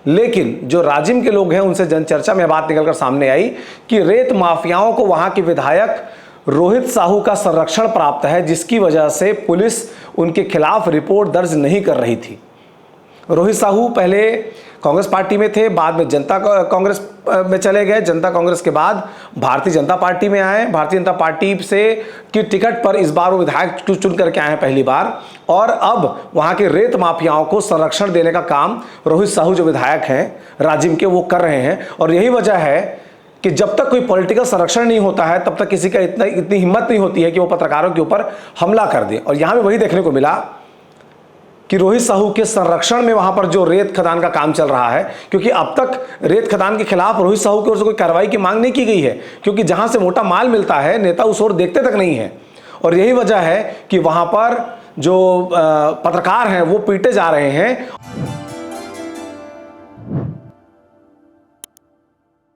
लेकिन जो राजिम के लोग हैं उनसे जनचर्चा में बात निकलकर सामने आई कि रेत माफियाओं को वहां के विधायक रोहित साहू का संरक्षण प्राप्त है, जिसकी वजह से पुलिस उनके खिलाफ रिपोर्ट दर्ज नहीं कर रही थी। रोहित साहू पहले कांग्रेस पार्टी में थे, बाद में जनता कांग्रेस में चले गए, जनता कांग्रेस के बाद भारतीय जनता पार्टी में आए, भारतीय जनता पार्टी से की टिकट पर इस बार वो विधायक चुन करके आए हैं पहली बार, और अब वहां के रेत माफियाओं को संरक्षण देने का काम रोहित साहू जो विधायक हैं राजिम के वो कर रहे हैं। और यही वजह है कि जब तक कोई पॉलिटिकल संरक्षण नहीं होता है तब तक किसी का इतनी हिम्मत नहीं होती है कि वो पत्रकारों के ऊपर हमला कर दे। और यहां भी वही देखने को मिला कि रोहित साहू के संरक्षण में वहां पर जो रेत खदान का काम चल रहा है, क्योंकि अब तक रेत खदान के खिलाफ रोहित साहू की ओर से कोई कार्रवाई की मांग नहीं की गई है, क्योंकि जहां से मोटा माल मिलता है नेता उस ओर देखते तक नहीं है। और यही वजह है कि वहां पर जो पत्रकार हैं वो पीटे जा रहे हैं।